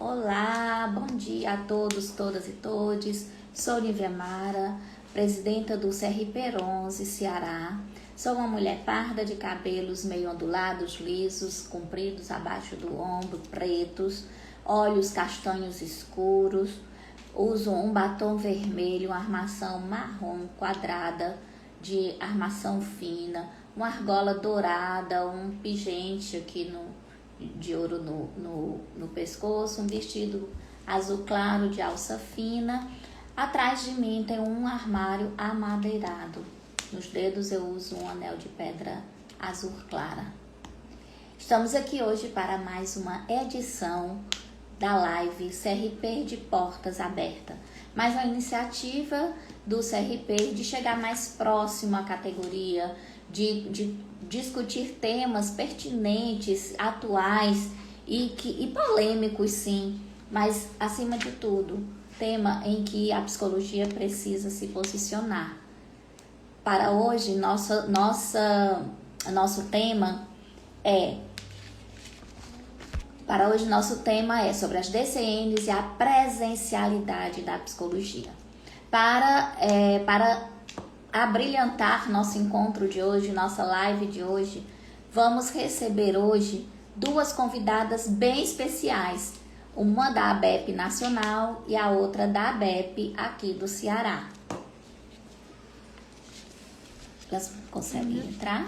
Olá, bom dia a todos, todas e todes. Sou Nívia Mara, presidenta do CRP11 Ceará. Sou uma mulher parda de cabelos meio ondulados, lisos, compridos abaixo do ombro, pretos, olhos castanhos escuros. Uso um batom vermelho, uma armação marrom quadrada de armação fina, uma argola dourada, um pingente aqui de ouro no pescoço, um vestido azul claro de alça fina. Atrás de mim tem um armário amadeirado. Nos dedos eu uso um anel de pedra azul clara. Estamos aqui hoje para mais uma edição da live CRP de Portas Abertas, mais uma iniciativa do CRP de chegar mais próximo à categoria, de discutir temas pertinentes, atuais e polêmicos, sim, mas acima de tudo, tema em que a psicologia precisa se posicionar. Para hoje, nosso tema é sobre as DCNs e a presencialidade da psicologia. Para abrilhantar nosso encontro de hoje, nossa live de hoje, vamos receber hoje duas convidadas bem especiais. Uma da ABEP Nacional e a outra da ABEP aqui do Ceará. Elas conseguem entrar?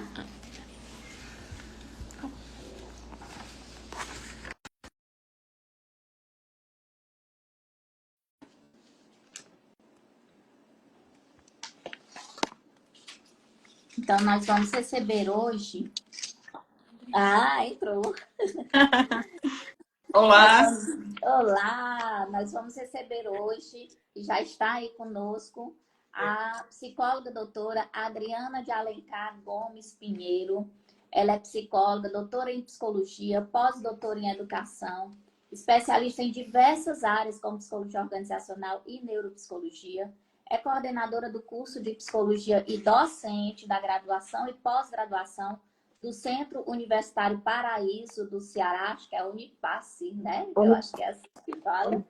Então, nós vamos receber hoje... Ah, entrou! Olá! Olá! Nós vamos receber hoje, e já está aí conosco, a psicóloga doutora Adriana de Alencar Gomes Pinheiro. Ela é psicóloga, doutora em psicologia, pós-doutora em educação, especialista em diversas áreas como psicologia organizacional e neuropsicologia. É coordenadora do curso de psicologia e docente da graduação e pós-graduação do Centro Universitário Paraíso do Ceará, acho que é a Unipace, né? Eu acho que é assim que fala.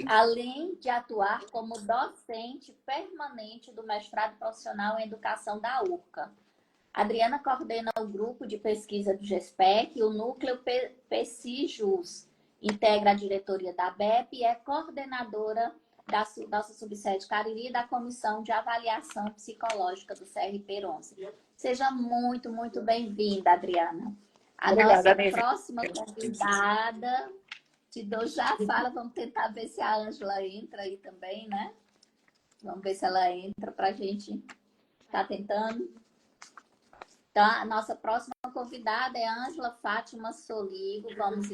Além de atuar como docente permanente do mestrado profissional em educação da URCA. Adriana coordena o grupo de pesquisa do GESPEC e o núcleo PSIJUS. Integra a diretoria da BEP e é coordenadora da nossa subsede Cariri da Comissão de Avaliação Psicológica do CRP11. Seja muito, muito bem-vinda, Adriana. Obrigada, nossa próxima convidada, te dou já a fala, vamos tentar ver se a Ângela entra aí também, né? Vamos ver se ela entra para a gente estar tentando. Então, a nossa próxima convidada é a Ângela Fátima Soligo. Vamos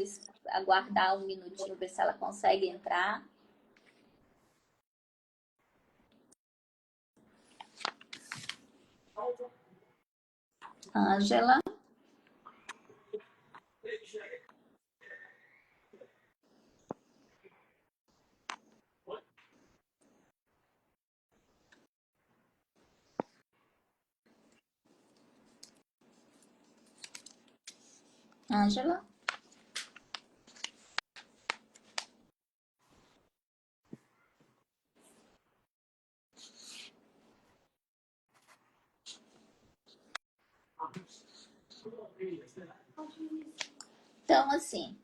aguardar um minutinho, ver se ela consegue entrar. Ângela. Ângela. Então, assim,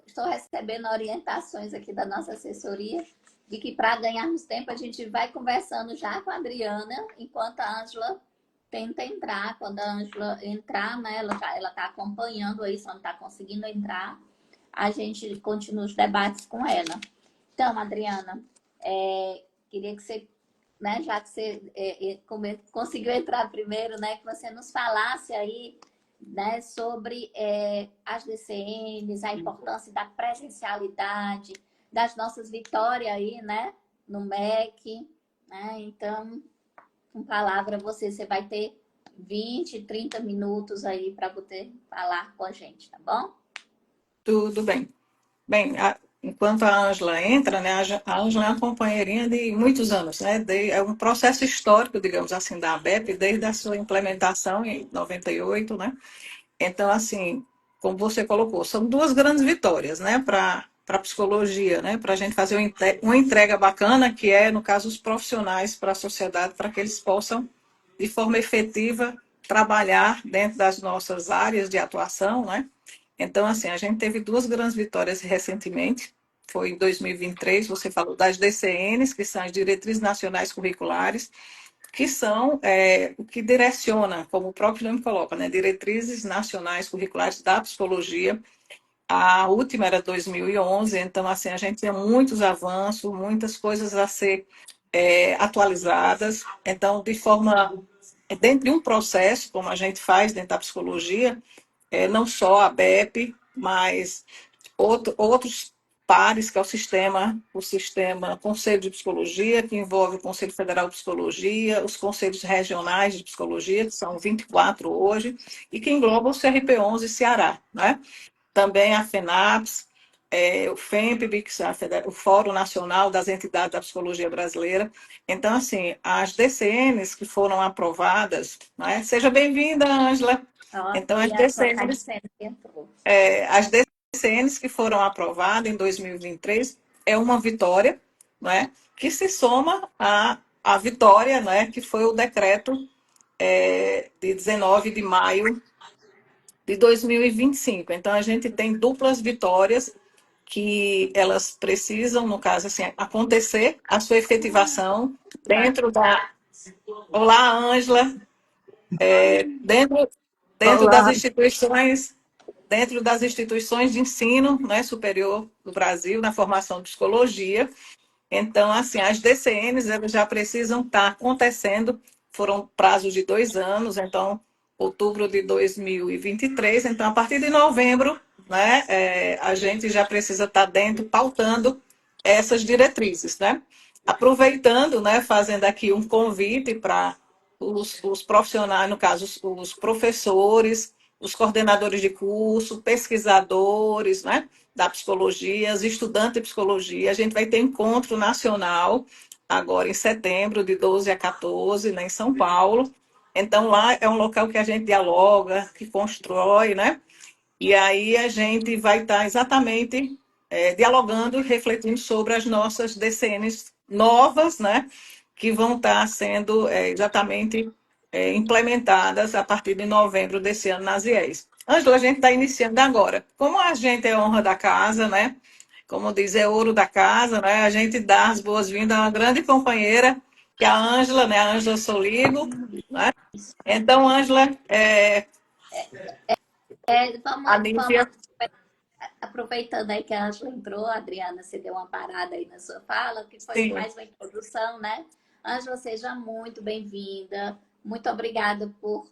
estou recebendo orientações aqui da nossa assessoria de que para ganharmos tempo a gente vai conversando já com a Adriana, enquanto a Ângela tenta entrar. Quando a Ângela entrar, né, ela está acompanhando aí, só não está conseguindo entrar, a gente continua os debates com ela. Então, Adriana, queria que você, né, já que você conseguiu entrar primeiro, né, que você nos falasse aí, né, sobre as DCNs, a importância da presencialidade, das nossas vitórias aí, né, no MEC, né? Então, com palavra você vai ter 20, 30 minutos aí para poder falar com a gente, tá bom? Tudo bem. Bem, enquanto a Ângela entra, né, a Ângela é uma companheirinha de muitos anos, né? É um processo histórico, digamos assim, da ABEP, desde a sua implementação em 98, né? Então, assim, como você colocou, são duas grandes vitórias, né, para para psicologia, né? Para a gente fazer uma entrega bacana, que é, no caso, os profissionais para a sociedade, para que eles possam, de forma efetiva, trabalhar dentro das nossas áreas de atuação, né? Então, assim, a gente teve duas grandes vitórias recentemente. Foi em 2023, você falou das DCNs, que são as Diretrizes Nacionais Curriculares, que são o que direciona, como o próprio nome coloca, né? Diretrizes Nacionais Curriculares da Psicologia. A última era 2011, então, assim, a gente tinha muitos avanços, muitas coisas a ser atualizadas. Então, de forma, dentro de um processo, como a gente faz dentro da psicologia, não só a BEP, mas outros pares, que é o sistema Conselho de Psicologia, que envolve o Conselho Federal de Psicologia, os conselhos regionais de psicologia, que são 24 hoje, e que engloba o CRP11 Ceará, né? Também a FENAPS, o FEMPB, que é o Fórum Nacional das Entidades da Psicologia Brasileira. Então, assim, as DCNs que foram aprovadas, né? Seja bem-vinda, Ângela. Ó, Então, ia tocar dizendo que entrou. as DCNs que foram aprovadas em 2023 é uma vitória, né? Que se soma à vitória, né? Que foi o decreto de 19 de maio de 2025. Então, a gente tem duplas vitórias que elas precisam, no caso, assim, acontecer a sua efetivação dentro da... Olá, Ângela. Dentro, dentro das Olá, instituições, dentro das instituições de ensino, né, superior do Brasil, na formação de psicologia. Então, assim, as DCNs elas já precisam estar acontecendo, foram prazos de 2 anos, então, outubro de 2023, então, a partir de novembro, né, a gente já precisa estar dentro, pautando essas diretrizes, né? Aproveitando, né, fazendo aqui um convite para os profissionais, no caso, os professores, os coordenadores de curso, pesquisadores, né? Da psicologia, os estudantes de psicologia. A gente vai ter encontro nacional agora em setembro, de 12 a 14, né, em São Paulo. Então, lá é um local que a gente dialoga, que constrói, né? E aí a gente vai estar exatamente dialogando e refletindo sobre as nossas DCNs novas, né? Que vão estar sendo exatamente implementadas a partir de novembro desse ano nas IES. Ângela, a gente está iniciando agora. Como a gente é honra da casa, né? Como diz, é ouro da casa, né? A gente dá as boas-vindas a uma grande companheira, que é a Ângela, né? A Ângela Soligo, né? Então, Ângela, a Vamos Nívia, aproveitando aí que a Ângela entrou, Adriana, você deu uma parada aí na sua fala, que foi sim. mais uma introdução, né? Ângela, seja muito bem-vinda. Muito obrigada por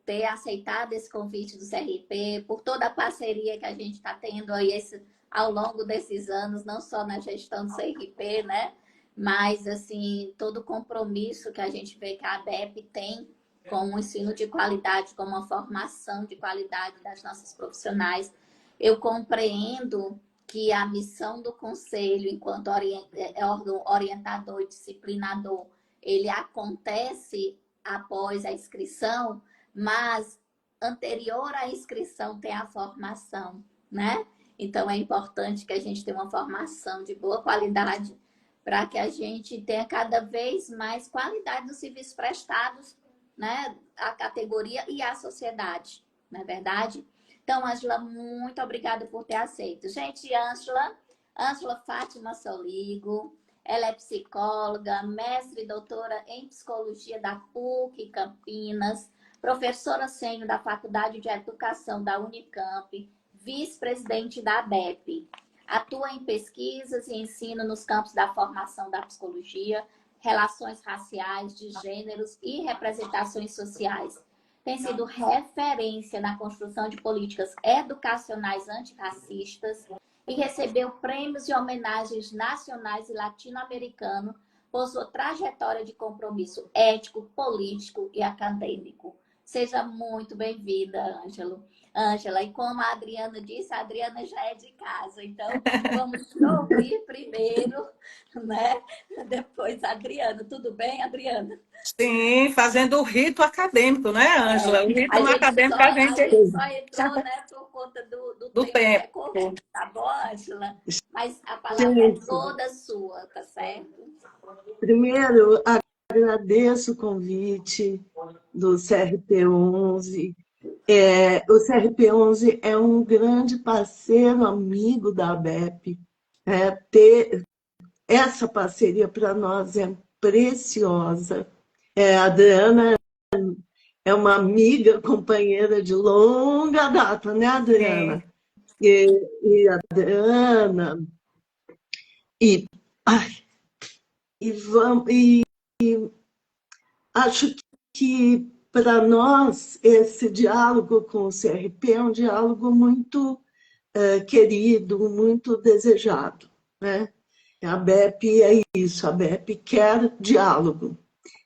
ter aceitado esse convite do CRP, por toda a parceria que a gente está tendo aí ao longo desses anos, não só na gestão do CRP, né? Mas, assim, todo o compromisso que a gente vê que a ABEP tem com um ensino de qualidade, com uma formação de qualidade das nossas profissionais. Eu compreendo que a missão do conselho, enquanto órgão orientador e disciplinador, ele acontece após a inscrição, mas anterior à inscrição tem a formação, né? Então é importante que a gente tenha uma formação de boa qualidade para que a gente tenha cada vez mais qualidade dos serviços prestados, né? A categoria e a sociedade, não é verdade? Então, Ângela, muito obrigada por ter aceito. Gente, Ângela Fátima Soligo, ela é psicóloga, mestre e doutora em psicologia da PUC Campinas, professora sênior da Faculdade de Educação da Unicamp, vice-presidente da ABEP. Atua em pesquisas e ensino nos campos da formação da psicologia, relações raciais, de gêneros e representações sociais. Tem sido referência na construção de políticas educacionais antirracistas e recebeu prêmios e homenagens nacionais e latino-americanos por sua trajetória de compromisso ético, político e acadêmico. Seja muito bem-vinda, Ângela. E como a Adriana disse, a Adriana já é de casa, então vamos te ouvir primeiro, né? Depois a Adriana. Tudo bem, Adriana? Sim, fazendo o rito acadêmico, né, Ângela? O rito acadêmico A gente só entrou, né, por conta do do tempo que é tempo. corrido, tá bom, Ângela? Mas a palavra é Gente, toda sua, tá certo? primeiro agradeço o convite do CRP11. O CRP11 é um grande parceiro, amigo da ABEP. Ter essa parceria para nós é preciosa. A Adriana é uma amiga, companheira de longa data, né, Sim, Adriana? E a Adriana, e, ai, e, vamos, e acho que, para nós, esse diálogo com o CRP é um diálogo muito querido, muito desejado, né? A BEP é isso, a BEP quer diálogo.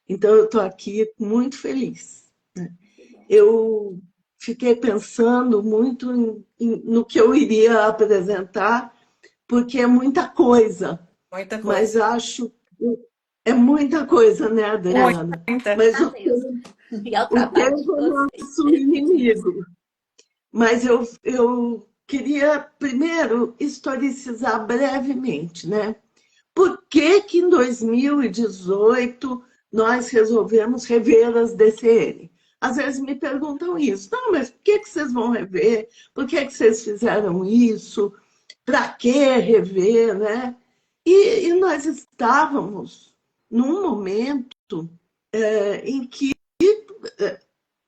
Então, eu estou aqui muito feliz. Eu fiquei pensando muito no que eu iria apresentar, porque é muita coisa, muita coisa. mas acho que é muita coisa, né, Adriana? Muita. Mas Ah, Deus. E ao o trabalho de tempo é vocês. nosso inimigo. Mas eu queria primeiro historicizar brevemente, né? Por que que em 2018 nós resolvemos rever as DCN? Às vezes me perguntam isso. Não, mas por que que vocês vão rever? Por que que vocês fizeram isso? Para que rever, né? E nós estávamos num momento em que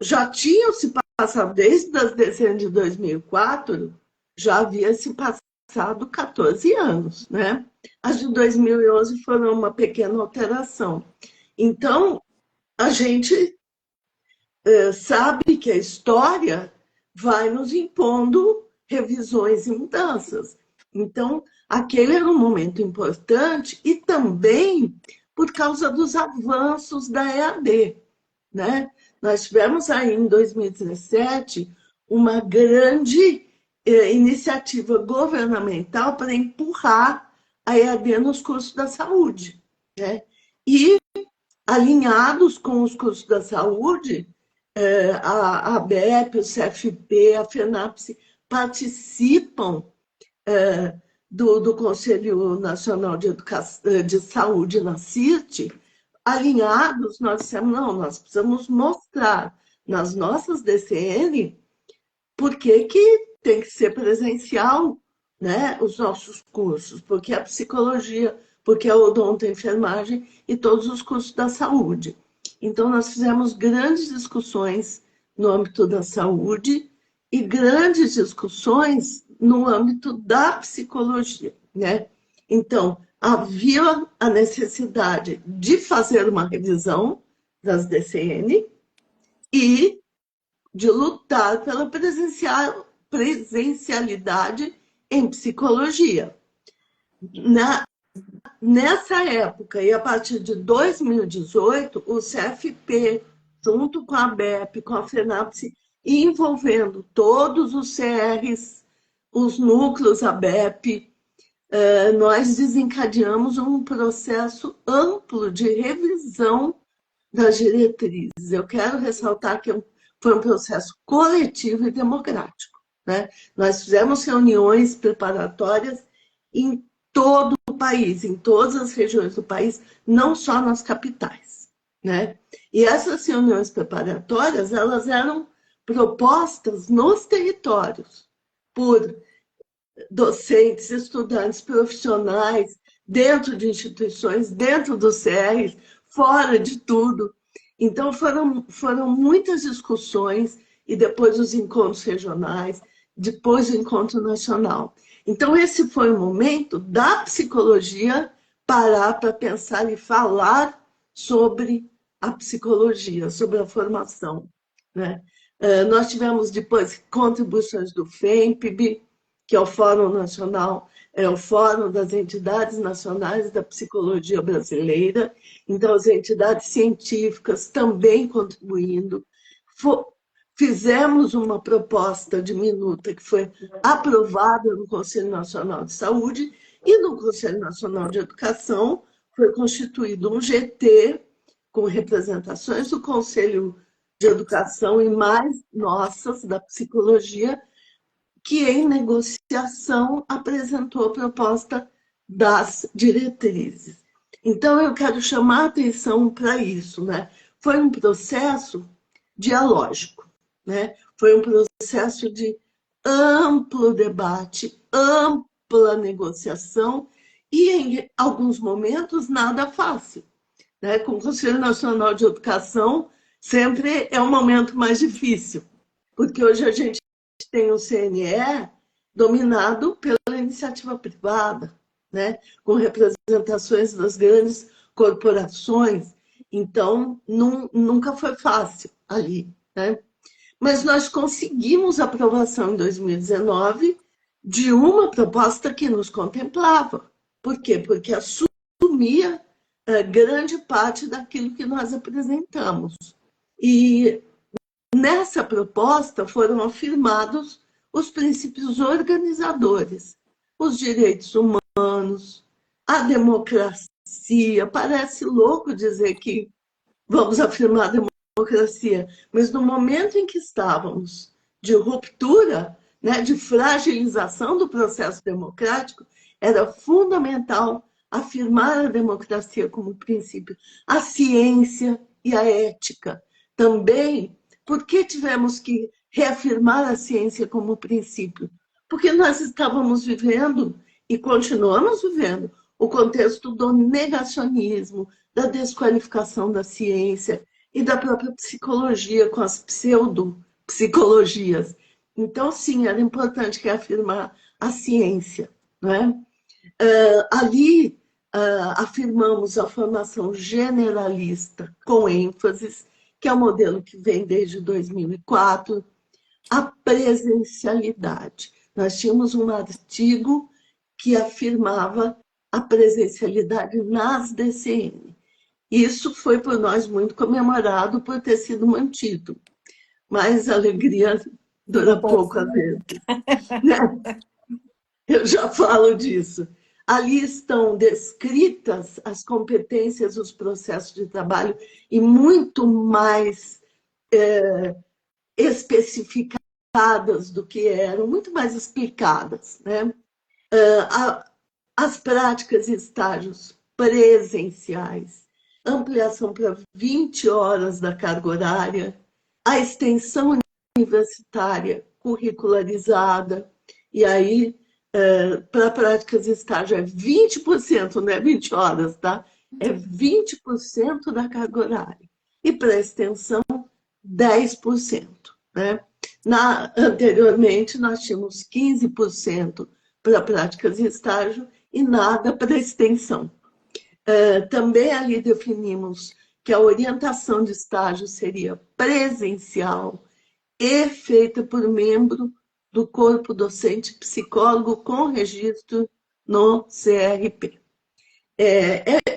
já tinham se passado, desde as DCN de 2004, já havia se passado 14 anos, né? As de 2011 foram uma pequena alteração. Então, a gente sabe que a história vai nos impondo revisões e mudanças. Então, aquele era um momento importante e também por causa dos avanços da EAD, né? Nós tivemos aí em 2017 uma grande iniciativa governamental para empurrar a EAD nos cursos da saúde, né? E alinhados com os cursos da saúde, a ABEP, o CFP, a FENAPSE participam do Conselho Nacional de Saúde na CIRT, alinhados, nós dissemos, não, nós precisamos mostrar nas nossas DCN por que que tem que ser presencial, né, os nossos cursos, porque a psicologia, porque a odontoenfermagem e todos os cursos da saúde. Então, nós fizemos grandes discussões no âmbito da saúde e grandes discussões no âmbito da psicologia, né? Então, havia a necessidade de fazer uma revisão das DCN e de lutar pela presencialidade em psicologia. Nessa época, e a partir de 2018, o CFP, junto com a ABEP, com a FENAPSE, envolvendo todos os CRs, os núcleos ABEP, nós desencadeamos um processo amplo de revisão das diretrizes. Eu quero ressaltar que foi um processo coletivo e democrático, né? Nós fizemos reuniões preparatórias em todo o país, em todas as regiões do país, não só nas capitais, né? E essas reuniões preparatórias, elas eram propostas nos territórios por docentes, estudantes, profissionais, dentro de instituições, dentro dos CRs, fora de tudo. Então, foram muitas discussões, e depois os encontros regionais, depois o encontro nacional. Então, esse foi o momento da psicologia parar para pensar e falar sobre a psicologia, sobre a formação, né? Nós tivemos depois contribuições do FEMPB, que é o Fórum Nacional, é o Fórum das Entidades Nacionais da Psicologia Brasileira. Então, as entidades científicas também contribuindo. fizemos uma proposta de minuta que foi aprovada no Conselho Nacional de Saúde e no Conselho Nacional de Educação foi constituído um GT com representações do Conselho de Educação e mais nossas, da psicologia, que em negociação apresentou a proposta das diretrizes. Então, eu quero chamar a atenção para isso, né? Foi um processo dialógico, né? Foi um processo de amplo debate, ampla negociação e, em alguns momentos, nada fácil, né? Com o Conselho Nacional de Educação, sempre é um momento mais difícil, porque hoje a gente tem o CNE dominado pela iniciativa privada, né? Com representações das grandes corporações. Então, nunca foi fácil ali, né? Mas nós conseguimos a aprovação em 2019 de uma proposta que nos contemplava. Por quê? Porque assumia grande parte daquilo que nós apresentamos. E nessa proposta foram afirmados os princípios organizadores, os direitos humanos, a democracia. Parece louco dizer que vamos afirmar a democracia, mas no momento em que estávamos de ruptura, né, de fragilização do processo democrático, era fundamental afirmar a democracia como princípio, a ciência e a ética. Também, por que tivemos que reafirmar a ciência como princípio? Porque nós estávamos vivendo, e continuamos vivendo, o contexto do negacionismo, da desqualificação da ciência e da própria psicologia com as pseudo-psicologias. Então, sim, era importante reafirmar a ciência, não é? Ali, afirmamos a formação generalista com ênfases, que é o modelo que vem desde 2004, a presencialidade. Nós tínhamos um artigo que afirmava a presencialidade nas DCM. Isso foi por nós muito comemorado por ter sido mantido. Mas a alegria dura pouco às vezes. Eu já falo disso. Ali estão descritas as competências, os processos de trabalho e muito mais especificadas do que eram, muito mais explicadas, né? As práticas e estágios presenciais, ampliação para 20 horas da carga horária, a extensão universitária curricularizada, e aí, para práticas e estágio, é 20%, não é 20 horas, tá? É 20% da carga horária. E para extensão, 10%. Né? Anteriormente, nós tínhamos 15% para práticas e estágio e nada para extensão. Também ali definimos que a orientação de estágio seria presencial e feita por membro do corpo docente psicólogo com registro no CRP.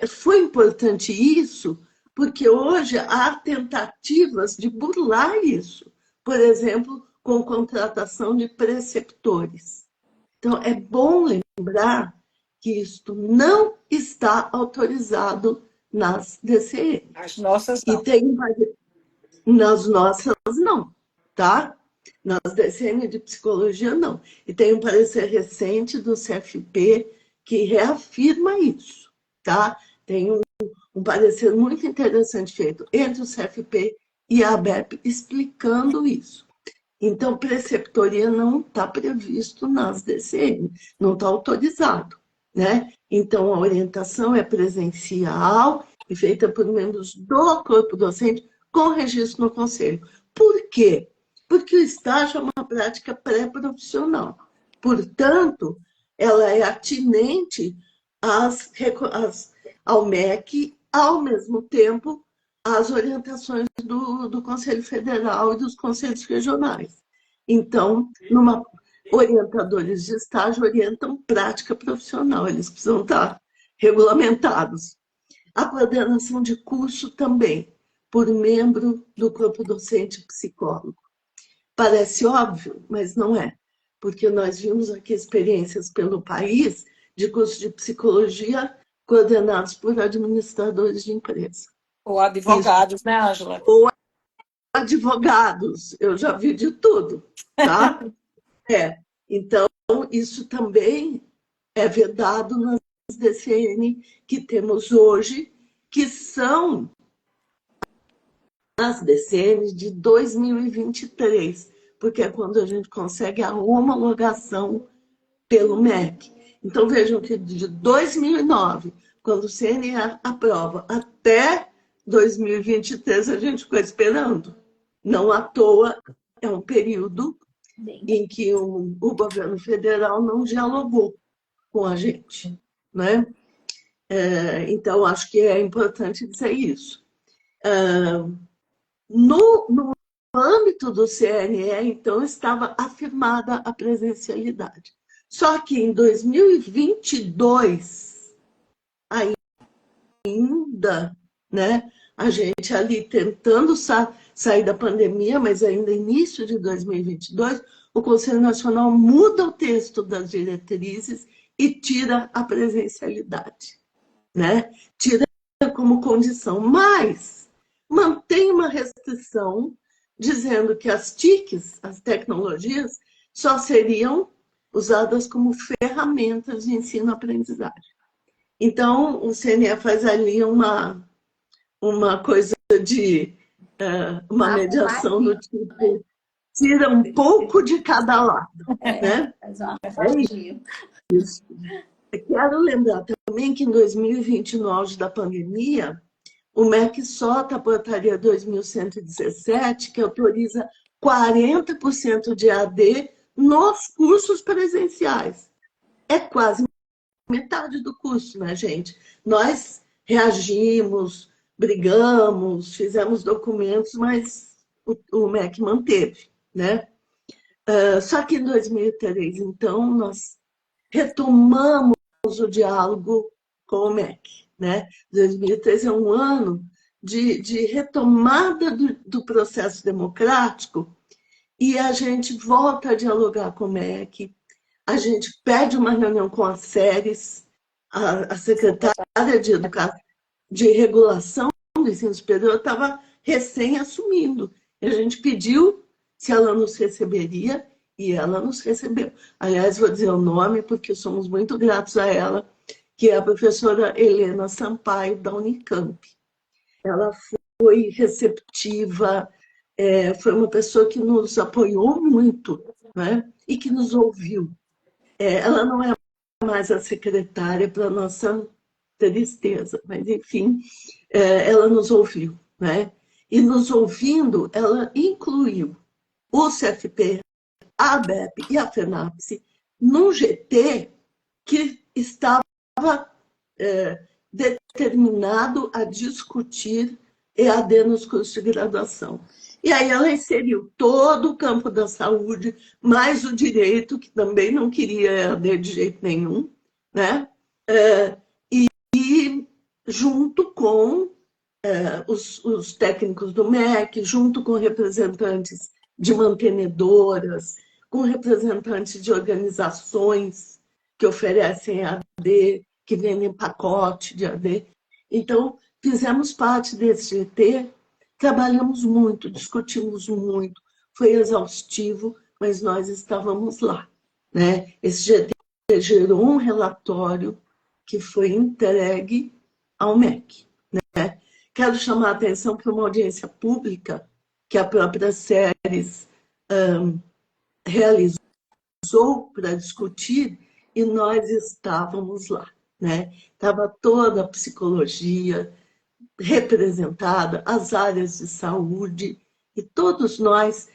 Foi importante isso, porque hoje há tentativas de burlar isso. Por exemplo, com contratação de preceptores. Então, é bom lembrar que isto não está autorizado nas DCM. As nossas não. Nas nossas não, tá? Nas DCM de psicologia não. E tem um parecer recente do CFP que reafirma isso, tá? Tem um parecer muito interessante feito entre o CFP e a ABEP explicando isso. Então, preceptoria não está previsto nas DCM, não está autorizado, né? Então, a orientação é presencial e feita por membros do corpo docente com registro no conselho. Por quê? Porque o estágio é uma prática pré-profissional. Portanto, ela é atinente ao MEC, ao mesmo tempo, as orientações do Conselho Federal e dos conselhos regionais. Então, orientadores de estágio orientam prática profissional, eles precisam estar regulamentados. A coordenação de curso também. por membro do corpo docente e psicólogo. Parece óbvio, mas não é, porque nós vimos aqui experiências pelo país de curso de psicologia coordenados por administradores de empresa. Ou Isso. advogados, né, Ângela? Ou advogados, eu já vi de tudo, tá? Então, isso também é vedado nas DCN que temos hoje, que são as DCNs de 2023, porque é quando a gente consegue a homologação pelo MEC. Então, vejam que de 2009, quando o CNE aprova, até 2023, a gente ficou esperando. Não à toa, é um período em que o governo federal não dialogou com a gente, né? Então, acho que é importante dizer isso. No âmbito do CNE, então, estava afirmada a presencialidade. Só que em 2022, ainda, né, a gente ali tentando sair da pandemia, mas ainda início de 2022, o Conselho Nacional muda o texto das diretrizes e tira a presencialidade, né? Tira como condição, mas mantém uma restrição dizendo que as TICs, as tecnologias, só seriam usadas como ferramentas de ensino-aprendizagem. Então, o CNE faz ali uma coisa de uma mediação do tipo, tira um pouco de cada lado, né? Isso. Eu quero lembrar também que em 2020, no auge da pandemia, o MEC solta a portaria 2117, que autoriza 40% de AD nos cursos presenciais. É quase metade do curso, né, gente? Nós reagimos, brigamos, fizemos documentos, mas o MEC manteve, né? Só que em 2003, então, nós retomamos o diálogo com o MEC, né? 2003 é um ano de retomada do processo democrático e a gente volta a dialogar com o MEC, a gente pede uma reunião com as séries, a secretária de regulação do ensino superior estava recém assumindo. A gente pediu se ela nos receberia e ela nos recebeu. Aliás, vou dizer o nome porque somos muito gratos a ela, que é a professora Helena Sampaio, da Unicamp. Ela foi receptiva, foi uma pessoa que nos apoiou muito, né? E que nos ouviu. Ela não é mais a secretária, para nossa tristeza, mas enfim, ela nos ouviu, né? E nos ouvindo, ela incluiu o CFP, a ABEP e a FENAPSE num GT que estava determinado a discutir EAD nos cursos de graduação. E aí ela inseriu todo o campo da saúde, mais o direito, que também não queria EAD de jeito nenhum, né? E junto com os técnicos do MEC, junto com representantes de mantenedoras, com representantes de organizações que oferecem EAD, que vendem pacote de EAD. Então, fizemos parte desse GT, trabalhamos muito, discutimos muito, foi exaustivo, mas nós estávamos lá, né? Esse GT gerou um relatório que foi entregue ao MEC, né? Quero chamar a atenção para uma audiência pública que a própria SERES realizou para discutir e nós estávamos lá, né? Estava toda a psicologia representada, as áreas de saúde, e todos nós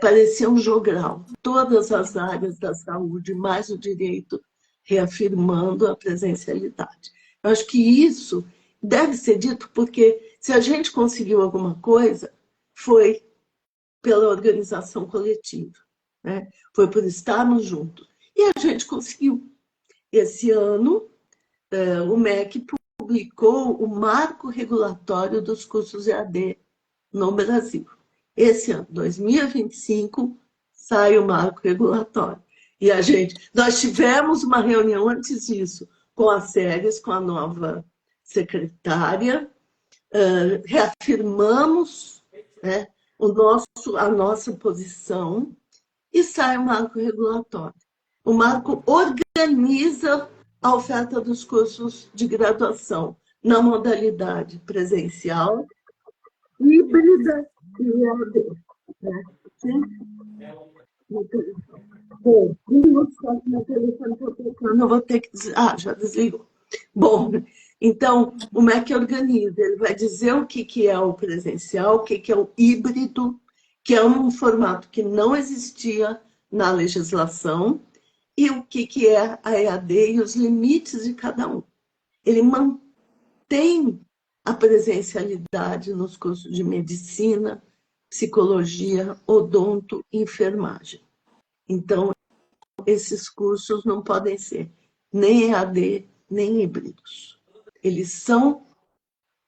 parecia um jogral, todas as áreas da saúde, mais o direito, reafirmando a presencialidade. Eu acho que isso deve ser dito porque se a gente conseguiu alguma coisa, foi pela organização coletiva, né? Foi por estarmos juntos. E a gente conseguiu. Esse ano, o MEC publicou o Marco Regulatório dos Cursos EAD no Brasil. Esse ano, 2025, sai o Marco Regulatório. E nós tivemos uma reunião antes disso com as SERES, com a nova secretária, reafirmamos, né, a nossa posição e sai o Marco Regulatório. O Marco organiza a oferta dos cursos de graduação na modalidade presencial, híbrida e EAD. Né? Bom, meu telefone está tocando, eu vou ter que dizer. Ah, já desligou. Bom, então, como é que organiza? Ele vai dizer o que é o presencial, o que é o híbrido, que é um formato que não existia na legislação, e o que é a EAD e os limites de cada um. Ele mantém a presencialidade nos cursos de medicina, psicologia, odonto e enfermagem. Então, esses cursos não podem ser nem EAD, nem híbridos. Eles são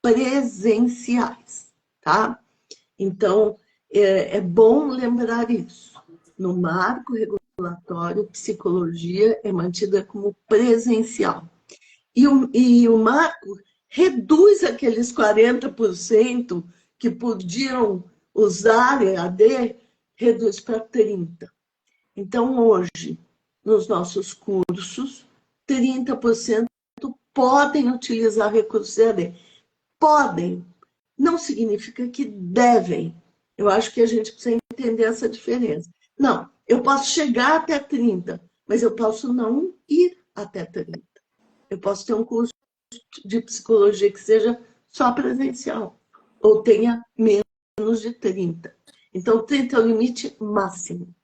presenciais, tá? Então, é bom lembrar isso. No marco regulatório, psicologia é mantida como presencial. E o marco reduz aqueles 40% que podiam usar EAD, reduz para 30%. Então, hoje, nos nossos cursos, 30% podem utilizar recursos EAD. Podem, não significa que devem. Eu acho que a gente precisa entender essa diferença. Não, eu posso chegar até 30, mas eu posso não ir até 30. Eu posso ter um curso de psicologia que seja só presencial, ou tenha menos de 30. Então, 30 é o limite máximo.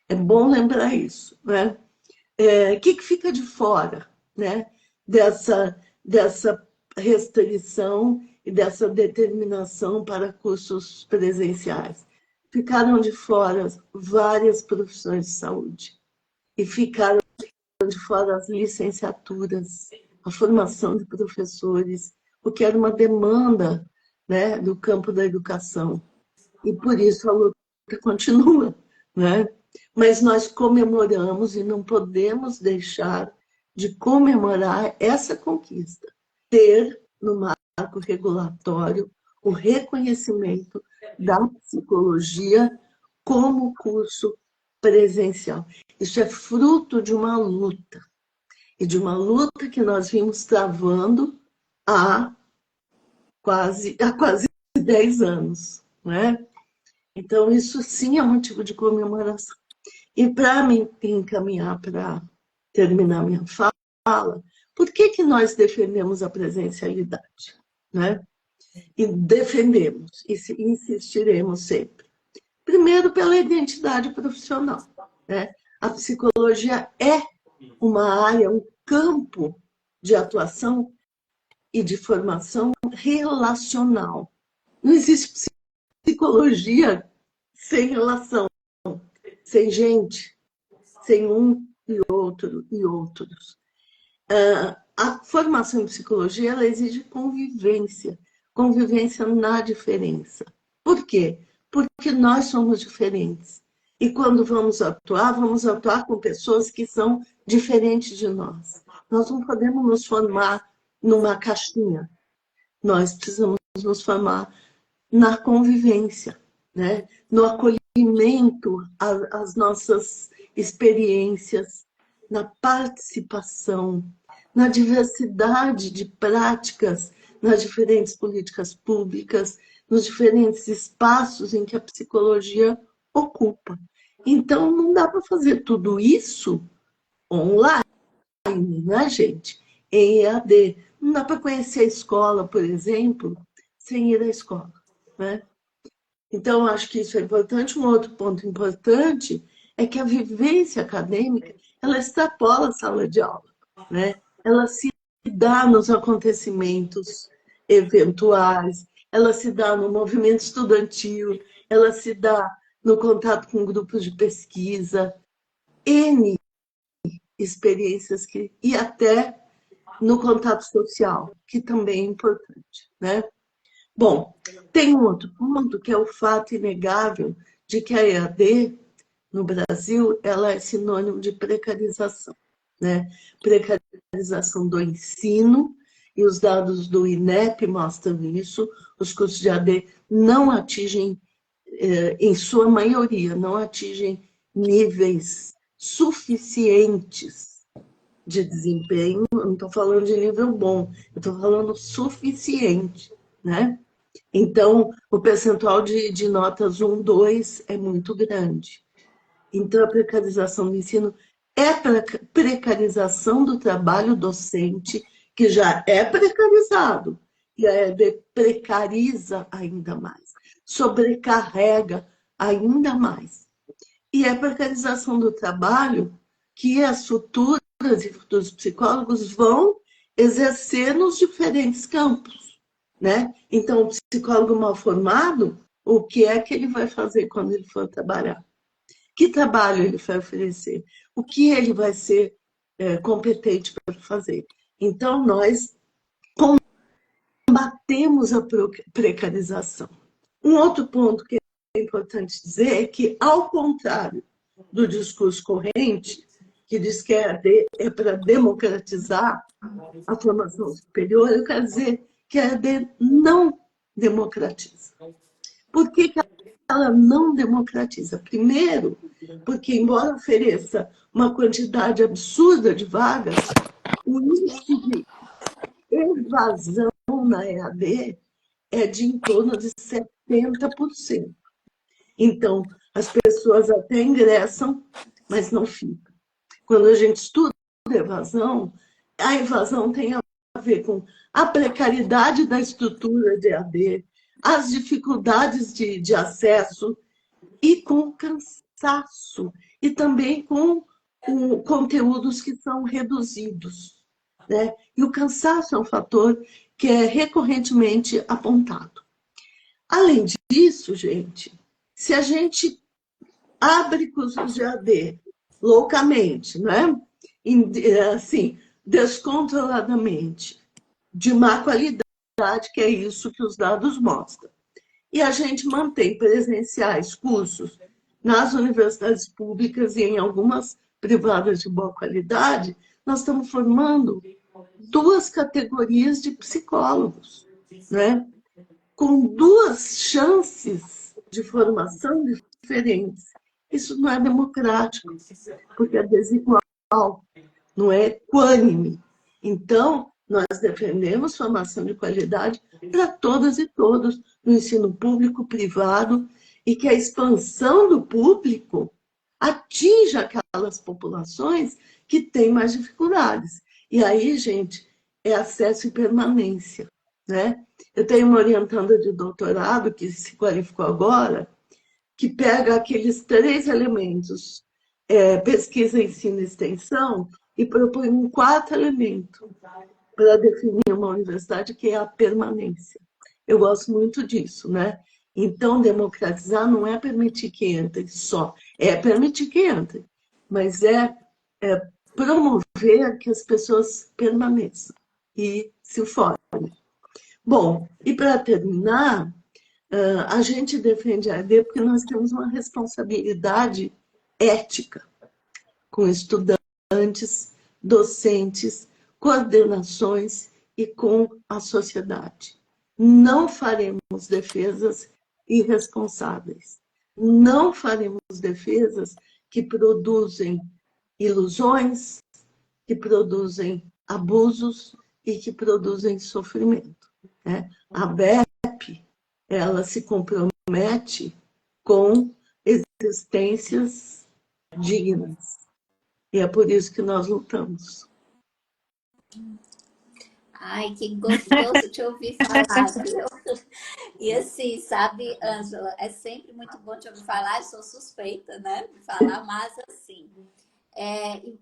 É bom lembrar isso, né? O que fica de fora, né, dessa restrição e dessa determinação para cursos presenciais? Ficaram de fora várias profissões de saúde e ficaram de fora as licenciaturas, a formação de professores, o que era uma demanda, né, do campo da educação. E por isso a luta continua, né? Mas nós comemoramos e não podemos deixar de comemorar essa conquista. Ter no marco regulatório o reconhecimento da psicologia como curso presencial. Isso é fruto de uma luta. E de uma luta que nós vimos travando há quase 10 anos, né? Então, isso sim é motivo de comemoração. E para me encaminhar para terminar minha fala, por que nós defendemos a presencialidade? Né? E defendemos, e insistiremos sempre. Primeiro, pela identidade profissional. Né? A psicologia é uma área, um campo de atuação e de formação relacional. Não existe psicologia sem relação, sem gente, sem um e outro e outros. A formação em psicologia ela exige convivência na diferença. Por quê? Porque nós somos diferentes. E quando vamos atuar com pessoas que são diferentes de nós. Nós não podemos nos formar numa caixinha. Nós precisamos nos formar na convivência, né? No acolhimento às nossas experiências, na participação, na diversidade de práticas nas diferentes políticas públicas, nos diferentes espaços em que a psicologia ocupa. Então, não dá para fazer tudo isso online, né, gente? Em EAD. Não dá para conhecer a escola, por exemplo, sem ir à escola, né? Então, acho que isso é importante. Um outro ponto importante é que a vivência acadêmica, ela extrapola a sala de aula, né? Ela se dá nos acontecimentos eventuais, ela se dá no movimento estudantil, ela se dá no contato com grupos de pesquisa, N experiências e até no contato social, que também é importante, né? Bom, tem um outro ponto que é o fato inegável de que a EAD no Brasil ela é sinônimo de precarização, né? Precarização do ensino, e os dados do INEP mostram isso. Os cursos de AD não atingem, em sua maioria, não atingem níveis suficientes de desempenho. Eu não estou falando de nível bom, eu estou falando suficiente, né? Então, o percentual de notas 1, 2 é muito grande. Então, a precarização do ensino é a precarização do trabalho docente, que já é precarizado, e a EAD precariza ainda mais, sobrecarrega ainda mais. E é a precarização do trabalho que as futuras e futuros psicólogos vão exercer nos diferentes campos, né? Então, o psicólogo mal formado, o que é que ele vai fazer quando ele for trabalhar? Que trabalho ele vai oferecer? O que ele vai ser competente para fazer? Então, nós combatemos a precarização. Um outro ponto que é importante dizer é que, ao contrário do discurso corrente, que diz que a EAD é para democratizar a formação superior, eu quero dizer que a EAD não democratiza. Por que ela não democratiza? Primeiro, porque, embora ofereça uma quantidade absurda de vagas, o índice de evasão na EAD é de em torno de 70%. Então, as pessoas até ingressam, mas não ficam. Quando a gente estuda evasão, a evasão tem a ver com a precariedade da estrutura de EAD, as dificuldades de acesso e com cansaço, e também com conteúdos que são reduzidos, né? E o cansaço é um fator que é recorrentemente apontado. Além disso, gente, se a gente abre cursos de AD loucamente, né? Assim, descontroladamente, de má qualidade, que é isso que os dados mostram. E a gente mantém presenciais cursos nas universidades públicas e em algumas privadas de boa qualidade. Nós estamos formando duas categorias de psicólogos, né? Com duas chances de formação diferentes. Isso não é democrático, porque é desigual, não é equânime. Então, nós defendemos formação de qualidade para todas e todos, no ensino público, privado, e que a expansão do público atinja aquelas populações que têm mais dificuldades. E aí, gente, é acesso e permanência, né? Eu tenho uma orientanda de doutorado que se qualificou agora, que pega aqueles três elementos, pesquisa, ensino e extensão, e propõe um quarto elemento para definir uma universidade, que é a permanência. Eu gosto muito disso, né? Então, democratizar não é permitir que entre só, é permitir que entre, mas é promover que as pessoas permaneçam e se formem. Bom, e para terminar, a gente defende a EAD porque nós temos uma responsabilidade ética com estudantes, docentes, coordenações e com a sociedade. Não faremos defesas irresponsáveis. Não faremos defesas que produzem ilusões, que produzem abusos e que produzem sofrimento, né? A BEP, ela se compromete com existências dignas. E é por isso que nós lutamos. Ai, que gostoso te ouvir falar, viu? E assim, sabe, Ângela, é sempre muito bom te ouvir falar. Eu sou suspeita, né, de falar, mas assim,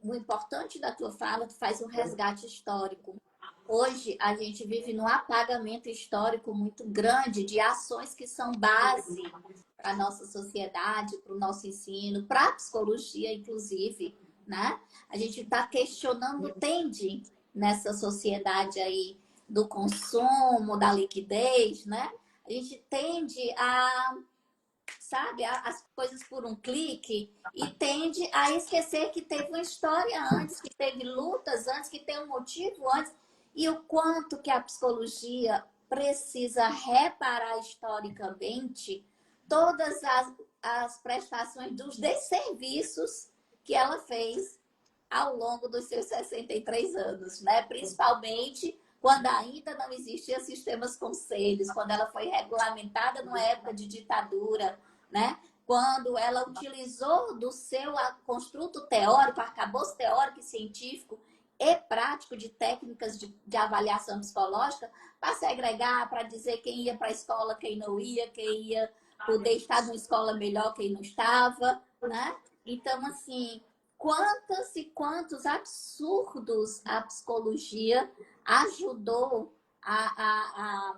o importante da tua fala, tu faz um resgate histórico. Hoje, a gente vive num apagamento histórico muito grande de ações que são base para a nossa sociedade, para o nosso ensino, para a psicologia, inclusive, né? A gente está questionando, tende, nessa sociedade aí do consumo, da liquidez, né? A gente tende a, sabe, as coisas por um clique e tende a esquecer que teve uma história antes, que teve lutas antes, que tem um motivo antes, e o quanto que a psicologia precisa reparar historicamente todas as prestações dos desserviços que ela fez ao longo dos seus 63 anos, né? Principalmente quando ainda não existiam sistemas conselhos, quando ela foi regulamentada numa época de ditadura, né? Quando ela utilizou do seu construto teórico, arcabouço teórico e científico e prático de técnicas de avaliação psicológica para segregar, para dizer quem ia para a escola, quem não ia, quem ia poder estar numa escola melhor, quem não estava, né? Então, assim, quantos e quantos absurdos a psicologia ajudou a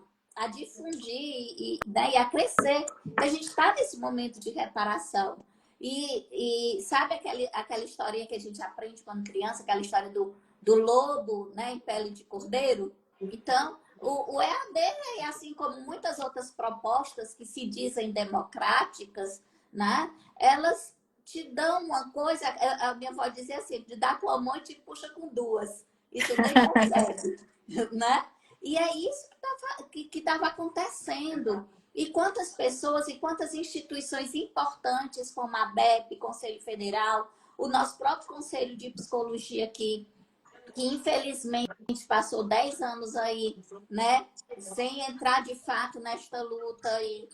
difundir e, né, e a crescer. A gente está nesse momento de reparação. E sabe aquela historinha que a gente aprende quando criança, aquela história do lobo, né, em pele de cordeiro? Então, o EAD, assim como muitas outras propostas que se dizem democráticas, né, elas te dão uma coisa, a minha avó dizia assim, de dar com a mão e te puxa com duas. E tu nem percebe, né? E é isso que estava acontecendo. E quantas pessoas e quantas instituições importantes, como a BEP, Conselho Federal, o nosso próprio Conselho de Psicologia aqui, que infelizmente passou 10 anos aí, né, sem entrar de fato nesta luta aí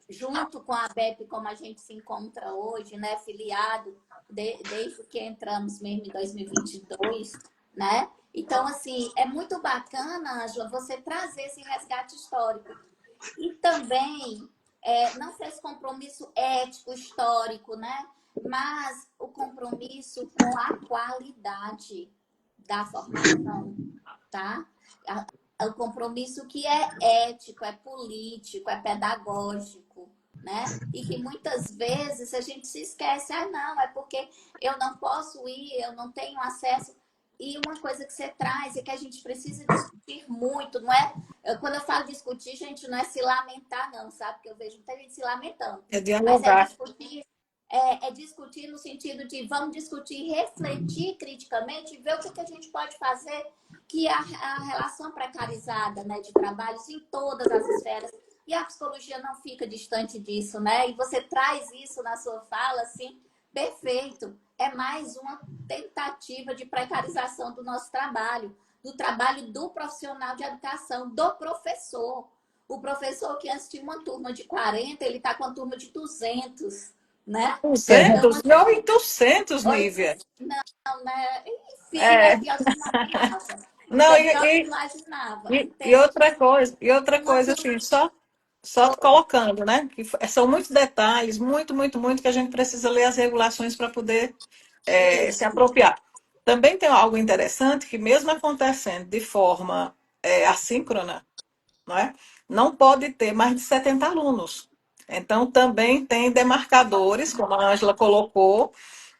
junto com a BEP, como a gente se encontra hoje, né, filiado desde que entramos mesmo em 2022, né? Então, assim, é muito bacana, Ângela, você trazer esse resgate histórico. E também, não só esse compromisso ético, histórico, né? Mas o compromisso com a qualidade da formação, tá? O compromisso que é ético, é político, é pedagógico, né? E que muitas vezes a gente se esquece, não, é porque eu não posso ir, eu não tenho acesso. E uma coisa que você traz é que a gente precisa discutir muito, não é? Quando eu falo discutir, gente, não é se lamentar, não, sabe? Porque eu vejo muita gente se lamentando. É Mas dialogar. é discutir no sentido de vamos discutir, refletir criticamente e ver o que a gente pode fazer que a relação precarizada, né, de trabalhos em todas as esferas. E a psicologia não fica distante disso, né? E você traz isso na sua fala, assim, perfeito. É mais uma tentativa de precarização do nosso trabalho, do trabalho do profissional de educação, do professor. O professor que antes tinha uma turma de 40, ele está com uma turma de 200, né? Então, 200, 800, Nívia. não, né? Enfim, é É. pior do que imaginava. Isso Não, é pior do que imaginava. e Entende? outra Uma coisa, turma. assim, só colocando, né? Que são muitos detalhes, muito, que a gente precisa ler as regulações para poder se Isso. apropriar. Também tem algo interessante que, mesmo acontecendo de forma assíncrona, não é? Não pode ter mais de 70 alunos. Então, também tem demarcadores, como a Ângela colocou,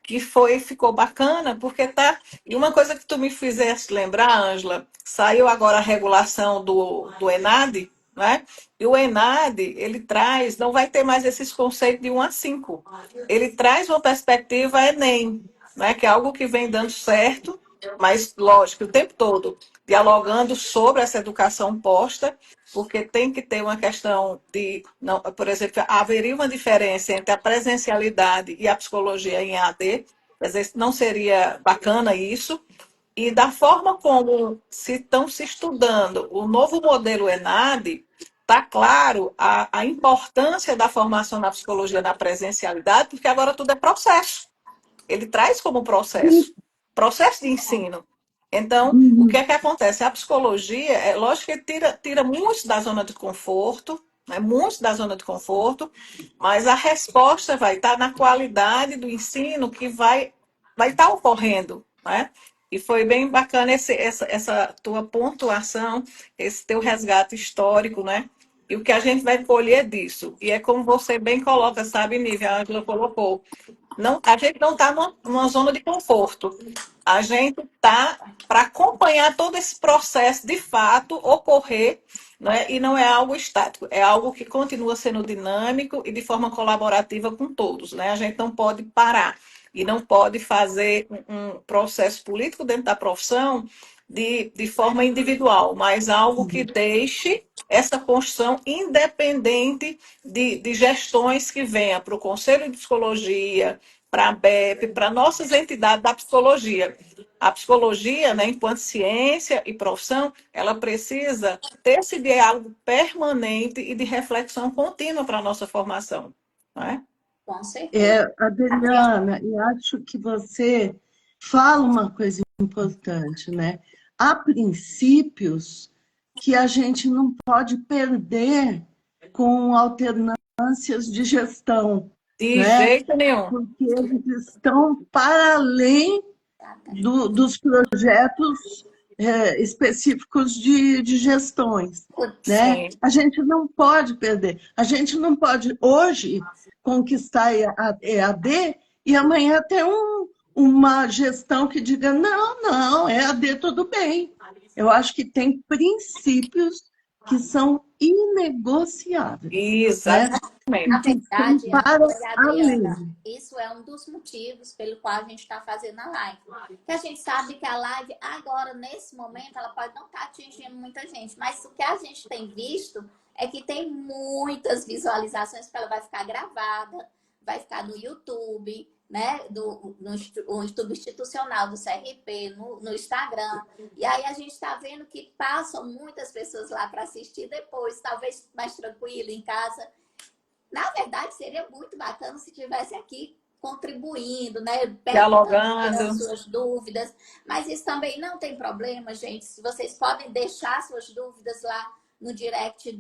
que ficou bacana, porque tá. E uma coisa que tu me fizeste lembrar, Ângela, saiu agora a regulação do ENAD, né? E o ENAD, ele traz, não vai ter mais esses conceitos de 1 a 5. Ele traz uma perspectiva Enem, né? Que é algo que vem dando certo, mas, lógico, o tempo todo dialogando sobre essa educação posta, porque tem que ter uma questão de, não, por exemplo, haveria uma diferença entre a presencialidade e a psicologia em AD, às vezes não seria bacana isso, e da forma como se estão se estudando o novo modelo ENAD, está claro a importância da formação na psicologia na presencialidade, porque agora tudo é processo. Ele traz como processo de ensino. Então, o que Uhum. é que acontece? A psicologia, é lógico que tira muito da zona de conforto, né? Muito da zona de conforto, mas a resposta vai estar na qualidade do ensino que vai estar ocorrendo, né? E foi bem bacana essa tua pontuação, esse teu resgate histórico, né? e o que a gente vai colher disso. E é como você bem coloca, sabe, Nívia, a Ângela colocou. Não, a gente não está numa zona de conforto. A gente está para acompanhar todo esse processo de fato ocorrer, né? E não é algo estático, é algo que continua sendo dinâmico e de forma colaborativa com todos, né? A gente não pode parar e não pode fazer um processo político dentro da profissão de forma individual, mas algo que deixe essa construção independente de gestões que venha para o Conselho de Psicologia, para a BEP, para nossas entidades da psicologia. A psicologia, né, enquanto ciência e profissão, ela precisa ter esse diálogo permanente e de reflexão contínua para a nossa formação. Não é? Com certeza. Adriana, e acho que você fala uma coisa importante, né? Há princípios que a gente não pode perder com alternâncias de gestão, De né? jeito nenhum. Porque eles estão para além dos projetos específicos de gestões, né? Sim. A gente não pode perder. A gente não pode hoje conquistar a EAD e amanhã ter uma gestão que diga não, EAD tudo bem. Eu acho que tem princípios que são inegociáveis, né? E Na Exatamente. que estão verdade, para Adriana, além. isso é um dos motivos pelo qual a gente está fazendo a live. Porque a gente sabe que a live, agora, nesse momento, ela pode não estar atingindo muita gente, mas o que a gente tem visto é que tem muitas visualizações, porque ela vai ficar gravada, vai ficar no YouTube, né? No YouTube institucional do CRP, no Instagram. E aí a gente está vendo que passam muitas pessoas lá para assistir depois, talvez mais tranquilo em casa. Na verdade, seria muito bacana se tivesse aqui contribuindo, né? Perguntando, tirando Dialogando. suas dúvidas. Mas isso também não tem problema, gente. Se vocês podem deixar suas dúvidas lá no direct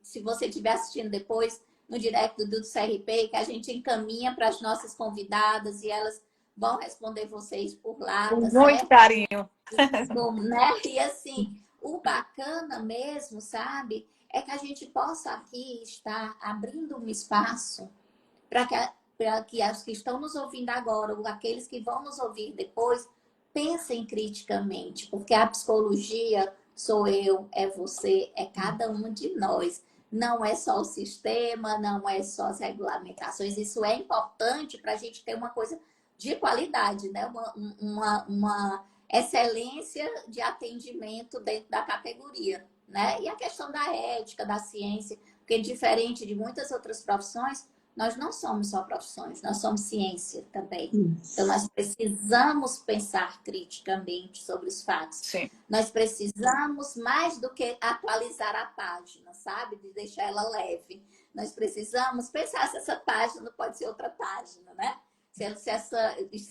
se você estiver assistindo depois, no direct do CRP, que a gente encaminha para as nossas convidadas e elas vão responder vocês por lá, Com tá muito certo? carinho. Né? E assim, o bacana mesmo, sabe, é que a gente possa aqui estar abrindo um espaço para que as que estão nos ouvindo agora, ou aqueles que vão nos ouvir depois, pensem criticamente, porque a psicologia sou eu, é você, é cada um de nós. Não é só o sistema, não é só as regulamentações. Isso é importante para a gente ter uma coisa de qualidade, né? Uma excelência de atendimento dentro da categoria, né? E a questão da ética, da ciência, porque diferente de muitas outras profissões, nós não somos só profissões, nós somos ciência também. Então, nós precisamos pensar criticamente sobre os fatos. Sim. Nós precisamos mais do que atualizar a página, sabe? De deixar ela leve. Nós precisamos pensar se essa página não pode ser outra página, né? Se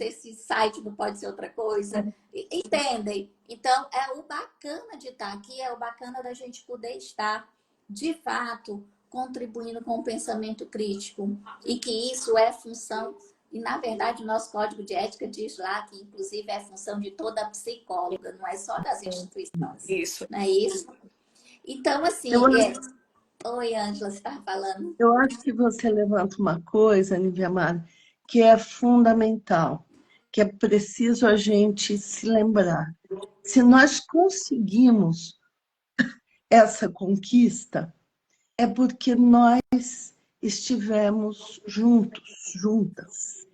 esse site não pode ser outra coisa. Entendem? Então, é o bacana de estar aqui, é o bacana da gente poder estar, de fato, contribuindo com o pensamento crítico. E que isso é função, e na verdade o nosso código de ética diz lá que inclusive é função de toda psicóloga, não é só das instituições. Isso. Não é isso? Então, assim, Oi, Ângela, você estava falando? Eu acho que você levanta uma coisa, Nívia Mara, que é fundamental, que é preciso a gente se lembrar. Se nós conseguimos essa conquista, é porque nós estivemos juntos, juntas.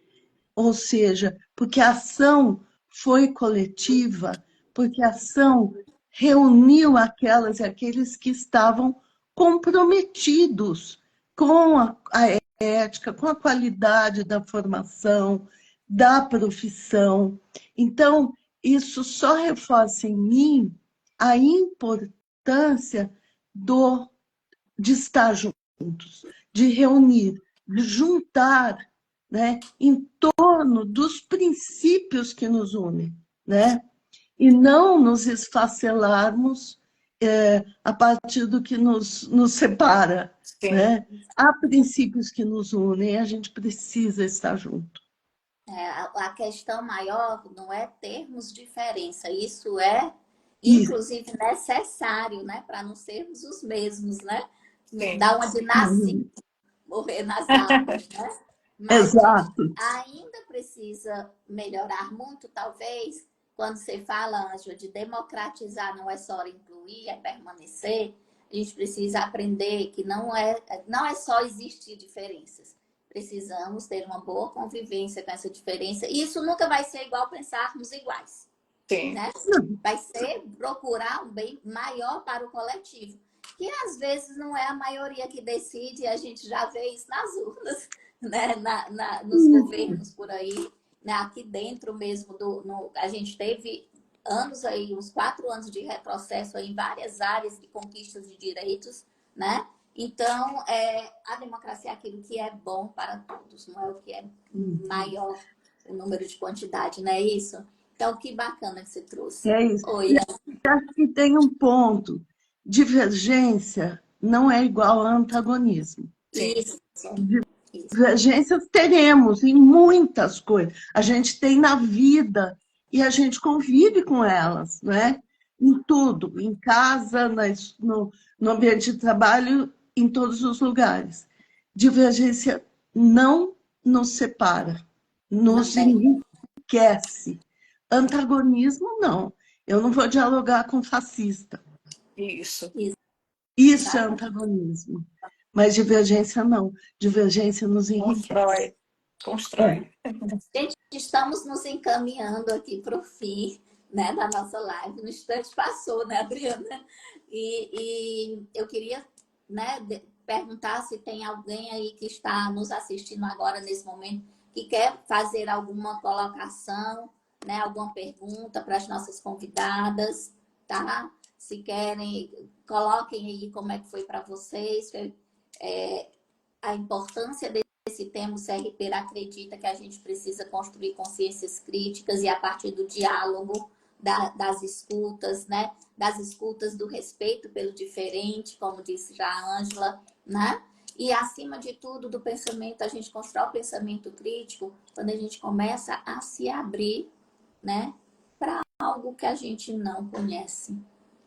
Ou seja, porque a ação foi coletiva, porque a ação reuniu aquelas e aqueles que estavam comprometidos com a ética, com a qualidade da formação, da profissão. Então, isso só reforça em mim a importância de estar juntos, de reunir, de juntar, né, em torno dos princípios que nos unem, né? E não nos esfacelarmos a partir do que nos separa, Sim. né? Há princípios que nos unem e a gente precisa estar junto. A questão maior não é termos diferença, isso é Isso. inclusive necessário, né, para não sermos os mesmos, né? Sim, dar uma de nascer, Uhum. morrer nas armas, né? Mas a gente Exato. ainda precisa melhorar muito, talvez, quando você fala, Ângela, de democratizar, não é só incluir, é permanecer. A gente precisa aprender que não é só existir diferenças. Precisamos ter uma boa convivência com essa diferença. E isso nunca vai ser igual pensarmos iguais, sim, né? Vai ser procurar um bem maior para o coletivo. Que às vezes não é a maioria que decide, a gente já vê isso nas urnas, né? Nos governos por aí, né? Aqui dentro mesmo, a gente teve anos aí, uns 4 anos de retrocesso aí em várias áreas de conquistas de direitos, né? Então, a democracia é aquilo que é bom para todos, não é o que é maior o número de quantidade, não é isso? Então, que bacana que você trouxe. É isso. Oi, E tem um ponto. Divergência não é igual a antagonismo. sim. isso, isso. Divergências teremos em muitas coisas. A gente tem na vida e a gente convive com elas, não é? Em tudo, em casa, no ambiente de trabalho, em todos os lugares. Divergência não nos separa, Não nos tem. enriquece. Antagonismo, não. Eu não vou dialogar com fascista. Isso. Isso, Isso é exatamente. antagonismo. Mas divergência não. Divergência nos enriquece. Constrói, constrói. Gente, estamos nos encaminhando aqui para o fim, né, da nossa live. No instante passou, né, Adriana? E eu queria, né, perguntar se tem alguém aí que está nos assistindo agora nesse momento que quer fazer alguma colocação, né, alguma pergunta para as nossas convidadas, tá? Se querem, coloquem aí como é que foi para vocês, a importância desse tema. O CRP acredita que a gente precisa construir consciências críticas e a partir do diálogo, das escutas, né? Das escutas do respeito pelo diferente, como disse já a Ângela, né? E, acima de tudo, do pensamento, a gente constrói o pensamento crítico quando a gente começa a se abrir, né? Para algo que a gente não conhece.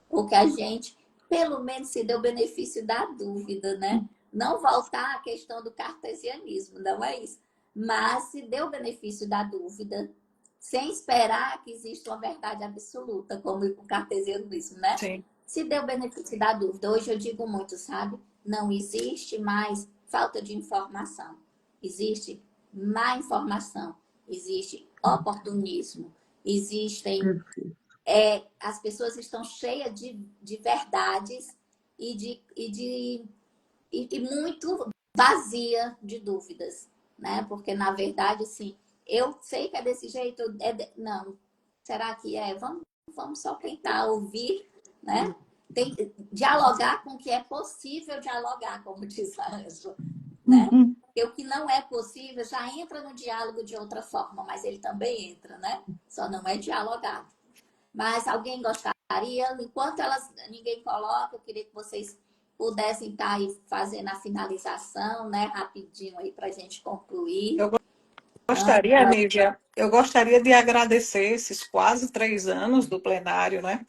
Ou que a gente, pelo menos, se deu o benefício da dúvida, né? Não voltar à questão do cartesianismo, não é isso. Mas se deu o benefício da dúvida, sem esperar que exista uma verdade absoluta, como o cartesianismo, né? Sim, Se deu o benefício da dúvida. Hoje eu digo muito, sabe? Não existe mais falta de informação. Existe má informação. Existe oportunismo. Existem as pessoas estão cheias de verdades e muito vazia de dúvidas, né? Porque, na verdade, assim, eu sei que é desse jeito, não, será que é? Vamos só tentar ouvir, né? Dialogar com o que é possível dialogar, como diz a Ângela, né? Uhum. Porque o que não é possível já entra no diálogo de outra forma, mas ele também entra, né? Só não é dialogado. Mas alguém gostaria? Enquanto ninguém coloca, eu queria que vocês pudessem estar aí fazendo a finalização, né? Rapidinho aí para a gente concluir. eu gostaria, Nívia, eu gostaria de agradecer esses quase 3 anos do plenário, né?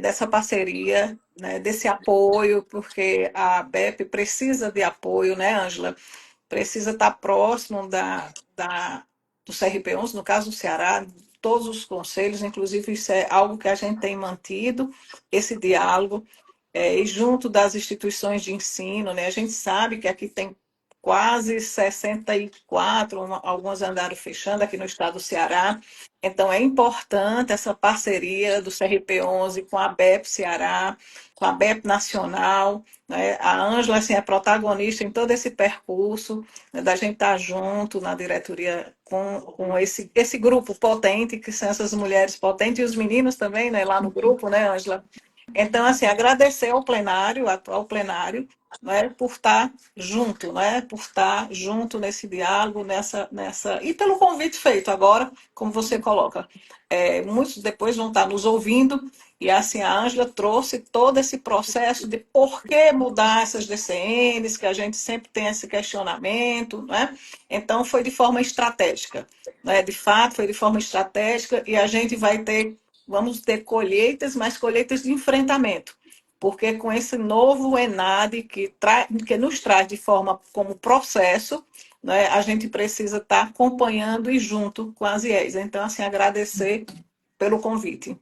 Dessa parceria, né? Desse apoio, porque a BEP precisa de apoio, né, Ângela? Precisa estar próximo do CRP11, no caso do Ceará, todos os conselhos, inclusive isso é algo que a gente tem mantido, esse diálogo, e junto das instituições de ensino, né? A gente sabe que aqui tem quase 64, alguns andaram fechando aqui no estado do Ceará, então é importante essa parceria do CRP11 com a BEP Ceará, com a BEP Nacional, né? A Ângela assim, é protagonista em todo esse percurso, né, da gente estar junto na diretoria com esse grupo potente, que são essas mulheres potentes, e os meninos também, né, lá no grupo, né, Ângela? Então, assim, agradecer ao plenário, ao plenário, né, por estar junto, né, por estar junto nesse diálogo, e pelo convite feito agora, como você coloca. Muitos depois vão estar nos ouvindo, e assim, a Ângela trouxe todo esse processo de por que mudar essas DCNs, que a gente sempre tem esse questionamento, né? Então, foi de forma estratégica, né? De fato, foi de forma estratégica, e a gente vamos ter colheitas, mas colheitas de enfrentamento. porque com esse novo ENAD que nos traz de forma como processo, né, a gente precisa estar acompanhando e junto com as IES. Então, assim, agradecer pelo convite.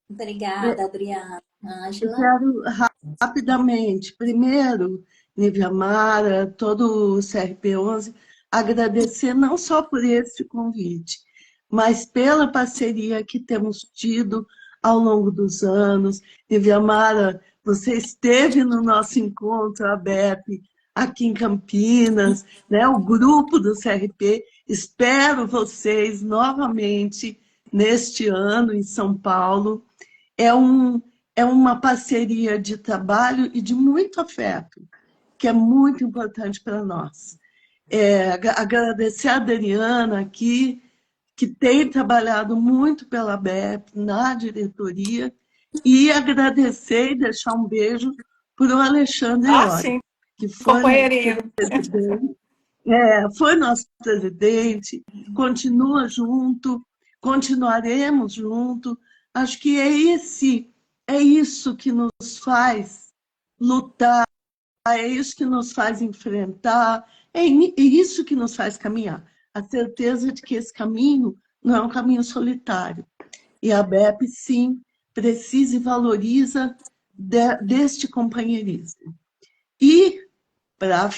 Obrigada, Adriana. Eu Ângela? quero rapidamente, primeiro, Nívia Mara, todo o CRP11, agradecer não só por esse convite, mas pela parceria que temos tido ao longo dos anos. Nívia Mara, você esteve no nosso encontro, a BEP, aqui em Campinas, né? O grupo do CRP. Espero vocês novamente neste ano em São Paulo. É, é uma parceria de trabalho e de muito afeto, que é muito importante para nós. Agradecer a Adriana aqui, que tem trabalhado muito pela BEP na diretoria, e agradecer e deixar um beijo para o Alexandre Ah, Ori, sim, que foi nosso companheirinho. presidente, foi nosso presidente, continua junto, continuaremos junto. Acho que é isso que nos faz lutar, é isso que nos faz enfrentar, é isso que nos faz caminhar. A certeza de que esse caminho não é um caminho solitário. E a BEP, sim, precisa e valoriza deste companheirismo. E, para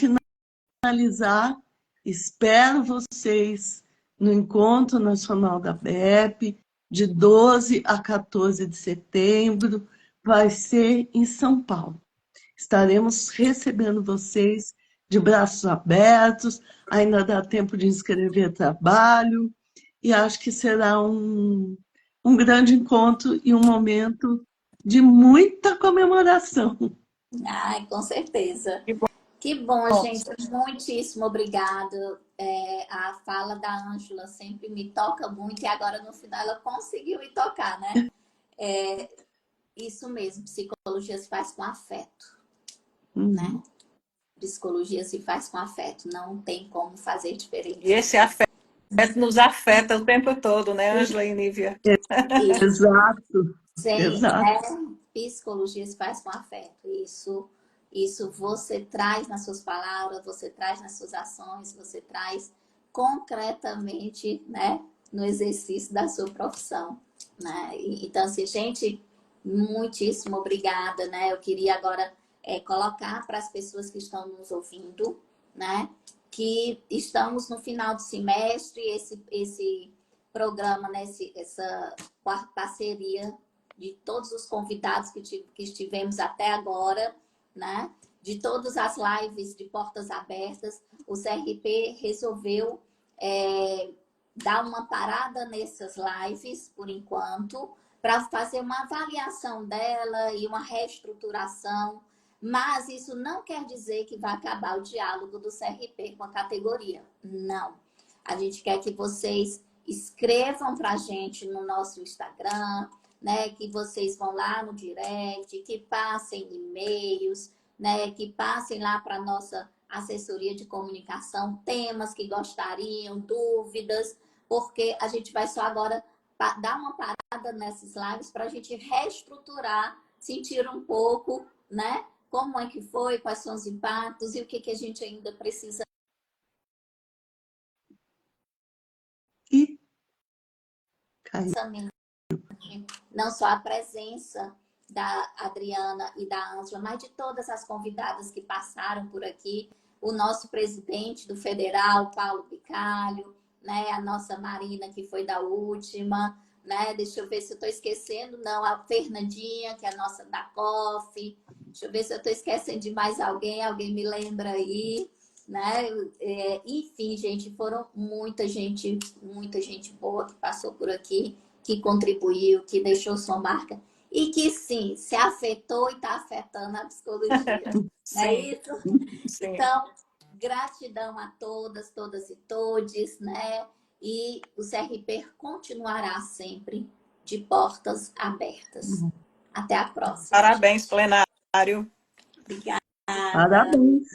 finalizar, espero vocês no Encontro Nacional da BEP, de 12 a 14 de setembro, vai ser em São Paulo. Estaremos recebendo vocês de braços abertos, ainda dá tempo de inscrever trabalho, e acho que será um grande encontro e um momento de muita comemoração. Ai, com certeza. Que Que bom, bom. gente. Muitíssimo obrigada. A fala da Ângela sempre me toca muito e agora no final ela conseguiu me tocar, né? Isso mesmo, psicologia se faz com afeto, né? Psicologia se faz com afeto, não tem como fazer E diferente. esse afeto nos afeta o tempo todo, né, Ângela e Nívia? E Exato, sem, exato. né? Psicologia se faz com afeto. Isso você traz nas suas palavras, você traz nas suas ações, você traz concretamente, né, no exercício da sua profissão, né? Então, assim, gente, muitíssimo obrigada, né? Eu queria agora colocar para as pessoas que estão nos ouvindo, né, que estamos no final do semestre, esse programa, né, essa parceria de todos os convidados que estivemos até agora, né? De todas as lives de portas abertas, o CRP resolveu dar uma parada nessas lives, por enquanto, para fazer uma avaliação dela e uma reestruturação. Mas isso não quer dizer que vai acabar o diálogo do CRP com a categoria. Não. A gente quer que vocês escrevam para a gente no nosso Instagram, né? Que vocês vão lá no direct, que passem e-mails, né? Que passem lá para a nossa assessoria de comunicação, temas que gostariam, dúvidas, porque a gente vai só agora dar uma parada nessas lives para a gente reestruturar, sentir um pouco, né? Como é que foi, quais são os impactos e o que a gente ainda precisa. E caiu. Não só a presença da Adriana e da Ângela, mas de todas as convidadas que passaram por aqui, o nosso presidente do Federal, Paulo Bicalho, né? A nossa Marina, que foi da última, né? Deixa eu ver se eu estou esquecendo, não, a Fernandinha, que é a nossa da COF, deixa eu ver se eu estou esquecendo de mais alguém me lembra aí, né? Enfim, gente, foram muita gente boa que passou por aqui, que contribuiu, que deixou sua marca e que sim, se afetou e está afetando a psicologia. Não é Sim, isso? sim. Então, gratidão a todas e todes, né? E o CRP continuará sempre de portas abertas. Até a próxima, gente. Parabéns, plenário. Obrigada. Parabéns.